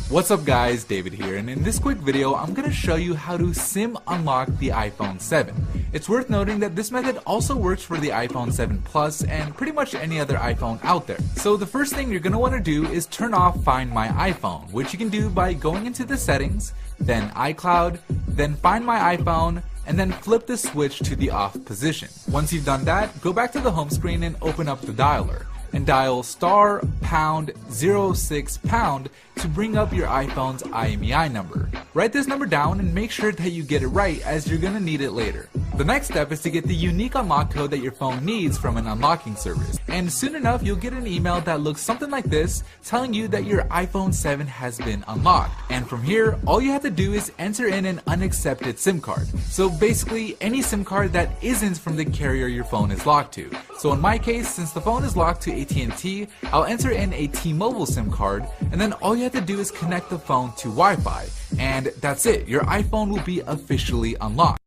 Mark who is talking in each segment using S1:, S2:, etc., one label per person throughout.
S1: What's up guys, David here, and in this quick video I'm going to show you how to SIM unlock the iPhone 7. It's worth noting that this method also works for the iPhone 7 Plus and pretty much any other iPhone out there. So the first thing you're going to want to do is turn off Find My iPhone, which you can do by going into the settings, then iCloud, then Find My iPhone, and then flip the switch to the off position. Once you've done that, go back to the home screen and open up the dialer and dial *#06# to bring up your iPhone's IMEI number. Write this number down and make sure that you get it right, as you're gonna need it later. The next step is to get the unique unlock code that your phone needs from an unlocking service, and soon enough you'll get an email that looks something like this, telling you that your iPhone 7 has been unlocked. And from here, all you have to do is enter in an unaccepted SIM card. So basically any SIM card that isn't from the carrier your phone is locked to. So in my case, since the phone is locked to AT&T, I'll enter in a T-Mobile SIM card, and then all you have to do is connect the phone to Wi-Fi, and that's it. Your iPhone will be officially unlocked.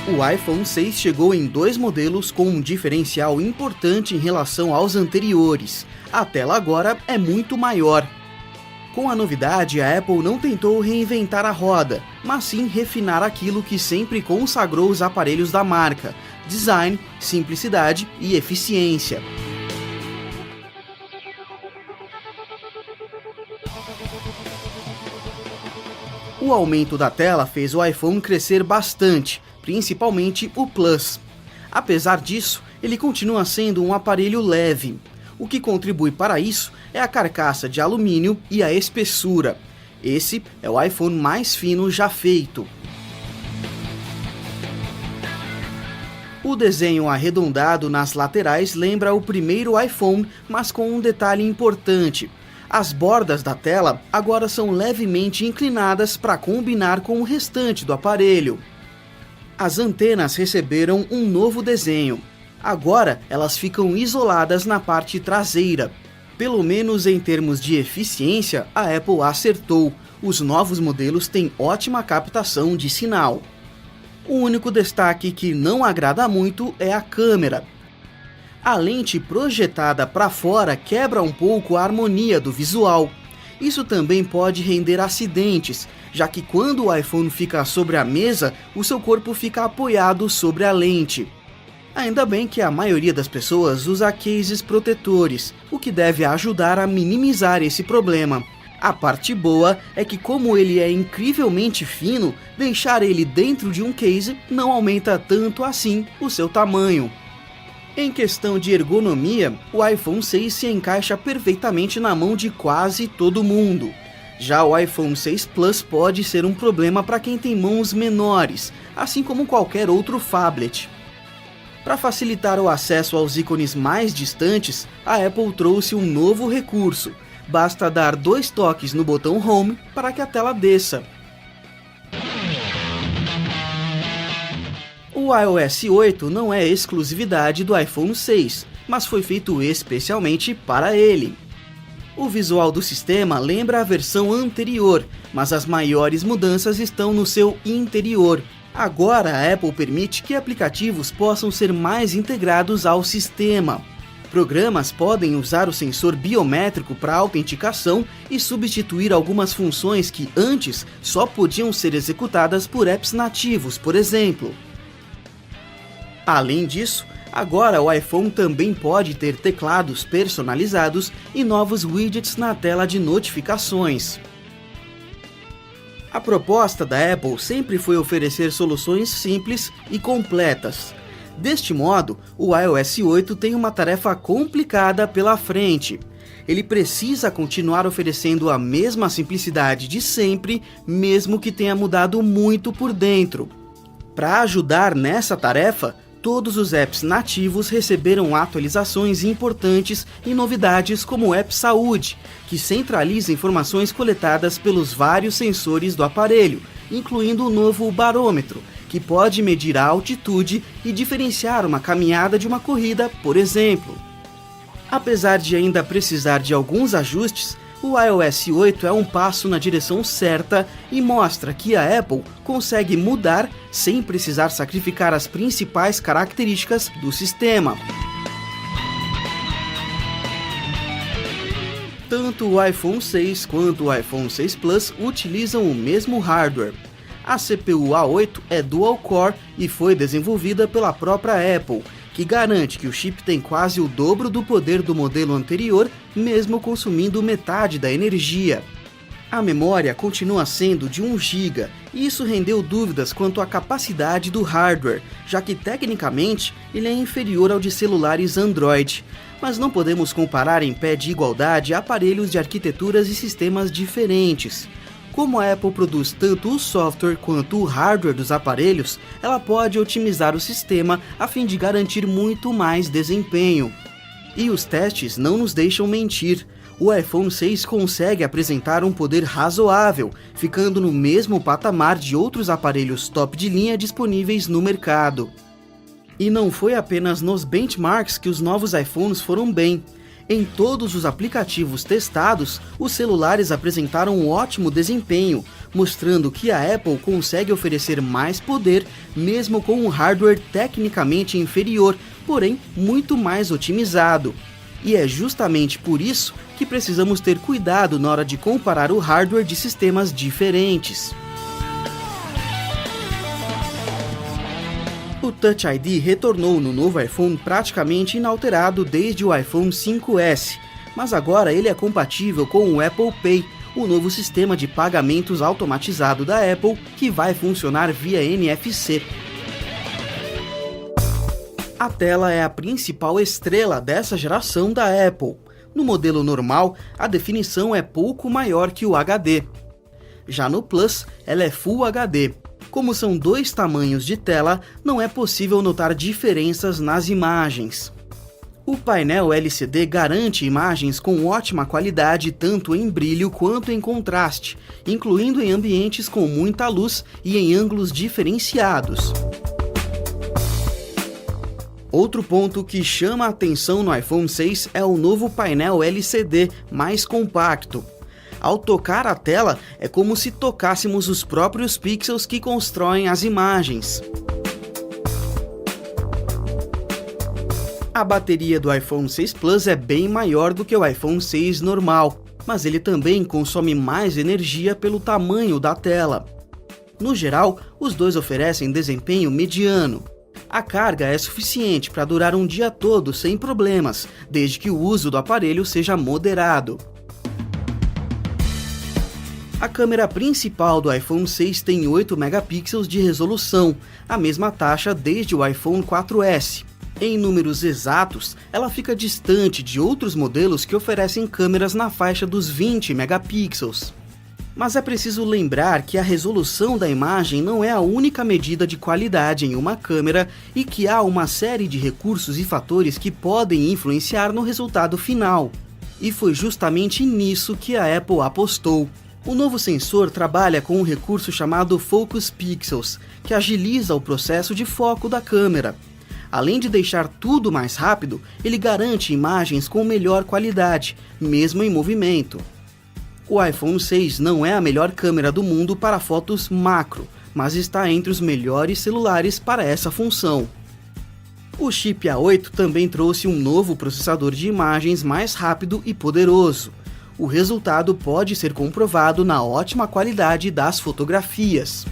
S2: O iPhone 6 chegou em dois modelos com um diferencial importante em relação aos anteriores. A tela agora é muito maior. Com a novidade, a Apple não tentou reinventar a roda, mas sim refinar aquilo que sempre consagrou os aparelhos da marca: design, simplicidade e eficiência. O aumento da tela fez o iPhone crescer bastante, principalmente o Plus. Apesar disso, ele continua sendo um aparelho leve. O que contribui para isso é a carcaça de alumínio e a espessura. Esse é o iPhone mais fino já feito. O desenho arredondado nas laterais lembra o primeiro iPhone, mas com um detalhe importante: as bordas da tela agora são levemente inclinadas para combinar com o restante do aparelho. As antenas receberam um novo desenho. Agora elas ficam isoladas na parte traseira. Pelo menos em termos de eficiência, a Apple acertou. Os novos modelos têm ótima captação de sinal. O único destaque que não agrada muito é a câmera. A lente projetada para fora quebra um pouco a harmonia do visual. Isso também pode render acidentes, já que quando o iPhone fica sobre a mesa, o seu corpo fica apoiado sobre a lente. Ainda bem que a maioria das pessoas usa cases protetores, o que deve ajudar a minimizar esse problema. A parte boa é que, como ele é incrivelmente fino, deixar ele dentro de um case não aumenta tanto assim o seu tamanho. Em questão de ergonomia, o iPhone 6 se encaixa perfeitamente na mão de quase todo mundo. Já o iPhone 6 Plus pode ser um problema para quem tem mãos menores, assim como qualquer outro phablet. Para facilitar o acesso aos ícones mais distantes, a Apple trouxe um novo recurso. Basta dar 2 toques no botão Home para que a tela desça. O iOS 8 não é exclusividade do iPhone 6. mas foi feito especialmente para ele. O visual do sistema lembra a versão anterior, mas as maiores mudanças estão no seu interior. Agora a Apple permite que aplicativos possam ser mais integrados ao sistema. Programas podem usar o sensor biométrico para autenticação e substituir algumas funções que antes só podiam ser executadas por apps nativos, por exemplo. Além disso, agora o iPhone também pode ter teclados personalizados e novos widgets na tela de notificações. A proposta da Apple sempre foi oferecer soluções simples e completas. Deste modo, o iOS 8 tem uma tarefa complicada pela frente. Ele precisa continuar oferecendo a mesma simplicidade de sempre, mesmo que tenha mudado muito por dentro. Para ajudar nessa tarefa, todos os apps nativos receberam atualizações importantes e novidades como o App Saúde, que centraliza informações coletadas pelos vários sensores do aparelho, incluindo o novo barômetro, que pode medir a altitude e diferenciar uma caminhada de uma corrida, por exemplo. Apesar de ainda precisar de alguns ajustes, o iOS 8 é um passo na direção certa e mostra que a Apple consegue mudar sem precisar sacrificar as principais características do sistema. Tanto o iPhone 6 quanto o iPhone 6 Plus utilizam o mesmo hardware. A CPU A8 é dual-core e foi desenvolvida pela própria Apple, que garante que o chip tem quase o dobro do poder do modelo anterior, mesmo consumindo metade da energia. A memória continua sendo de 1 GB, e isso rendeu dúvidas quanto à capacidade do hardware, já que tecnicamente ele é inferior ao de celulares Android. Mas não podemos comparar em pé de igualdade aparelhos de arquiteturas e sistemas diferentes. Como a Apple produz tanto o software quanto o hardware dos aparelhos, ela pode otimizar o sistema a fim de garantir muito mais desempenho. E os testes não nos deixam mentir. O iPhone 6 consegue apresentar um poder razoável, ficando no mesmo patamar de outros aparelhos top de linha disponíveis no mercado. E não foi apenas nos benchmarks que os novos iPhones foram bem. Em todos os aplicativos testados, os celulares apresentaram um ótimo desempenho, mostrando que a Apple consegue oferecer mais poder mesmo com um hardware tecnicamente inferior, porém muito mais otimizado. E é justamente por isso que precisamos ter cuidado na hora de comparar o hardware de sistemas diferentes. O Touch ID retornou no novo iPhone praticamente inalterado desde o iPhone 5S, mas agora ele é compatível com o Apple Pay, o novo sistema de pagamentos automatizado da Apple que vai funcionar via NFC. A tela é a principal estrela dessa geração da Apple. No modelo normal, a definição é pouco maior que o HD. Já no Plus, ela é Full HD. Como são dois tamanhos de tela, não é possível notar diferenças nas imagens. O painel LCD garante imagens com ótima qualidade tanto em brilho quanto em contraste, incluindo em ambientes com muita luz e em ângulos diferenciados. Outro ponto que chama a atenção no iPhone 6 é o novo painel LCD mais compacto. Ao tocar a tela, é como se tocássemos os próprios pixels que constroem as imagens. A bateria do iPhone 6 Plus é bem maior do que o iPhone 6 normal, mas ele também consome mais energia pelo tamanho da tela. No geral, os dois oferecem desempenho mediano. A carga é suficiente para durar um dia todo sem problemas, desde que o uso do aparelho seja moderado. A câmera principal do iPhone 6 tem 8 megapixels de resolução, a mesma taxa desde o iPhone 4S. Em números exatos, ela fica distante de outros modelos que oferecem câmeras na faixa dos 20 megapixels. Mas é preciso lembrar que a resolução da imagem não é a única medida de qualidade em uma câmera e que há uma série de recursos e fatores que podem influenciar no resultado final. E foi justamente nisso que a Apple apostou. O novo sensor trabalha com um recurso chamado Focus Pixels, que agiliza o processo de foco da câmera. Além de deixar tudo mais rápido, ele garante imagens com melhor qualidade, mesmo em movimento. O iPhone 6 não é a melhor câmera do mundo para fotos macro, mas está entre os melhores celulares para essa função. O chip A8 também trouxe um novo processador de imagens mais rápido e poderoso. O resultado pode ser comprovado na ótima qualidade das fotografias.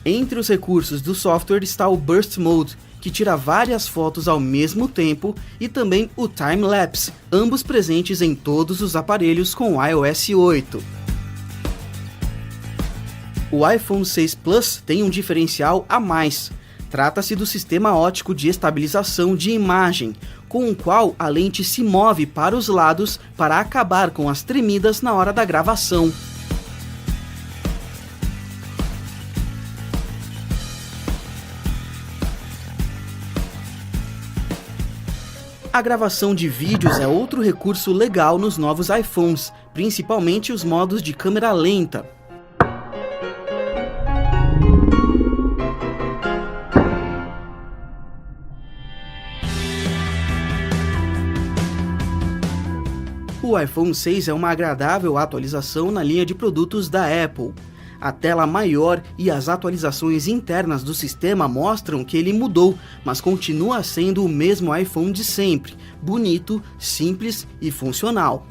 S2: Entre os recursos do software está o Burst Mode, que tira várias fotos ao mesmo tempo, e também o Time Lapse, ambos presentes em todos os aparelhos com o iOS 8. O iPhone 6 Plus tem um diferencial a mais. Trata-se do sistema óptico de estabilização de imagem, com o qual a lente se move para os lados para acabar com as tremidas na hora da gravação. A gravação de vídeos é outro recurso legal nos novos iPhones, principalmente os modos de câmera lenta. O iPhone 6 é uma agradável atualização na linha de produtos da Apple. A tela maior e as atualizações internas do sistema mostram que ele mudou, mas continua sendo o mesmo iPhone de sempre, bonito, simples e funcional.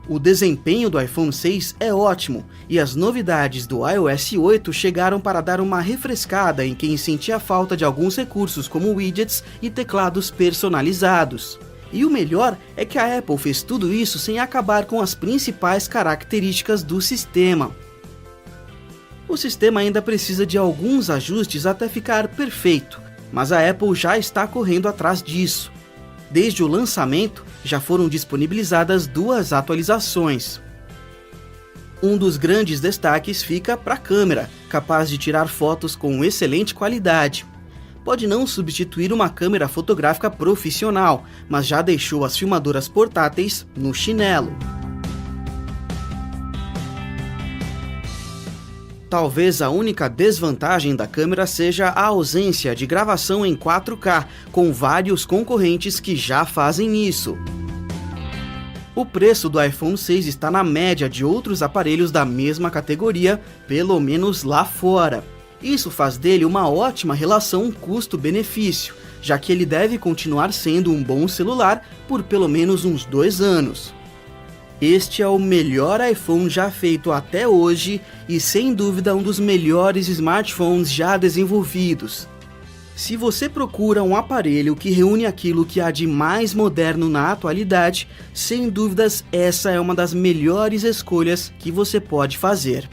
S2: O desempenho do iPhone 6 é ótimo, e as novidades do iOS 8 chegaram para dar uma refrescada em quem sentia falta de alguns recursos como widgets e teclados personalizados. E o melhor é que a Apple fez tudo isso sem acabar com as principais características do sistema. O sistema ainda precisa de alguns ajustes até ficar perfeito, mas a Apple já está correndo atrás disso. Desde o lançamento, já foram disponibilizadas 2 atualizações. Um dos grandes destaques fica para a câmera, capaz de tirar fotos com excelente qualidade. Pode não substituir uma câmera fotográfica profissional, mas já deixou as filmadoras portáteis no chinelo. Talvez a única desvantagem da câmera seja a ausência de gravação em 4K, com vários concorrentes que já fazem isso. O preço do iPhone 6 está na média de outros aparelhos da mesma categoria, pelo menos lá fora. Isso faz dele uma ótima relação custo-benefício, já que ele deve continuar sendo um bom celular por pelo menos uns 2 anos. Este é o melhor iPhone já feito até hoje e sem dúvida um dos melhores smartphones já desenvolvidos. Se você procura um aparelho que reúne aquilo que há de mais moderno na atualidade, sem dúvidas essa é uma das melhores escolhas que você pode fazer.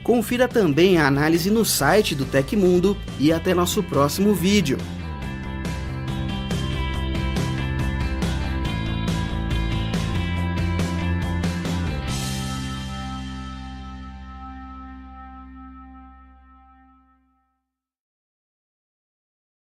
S2: Confira também a análise no site do Tecmundo e até nosso próximo vídeo.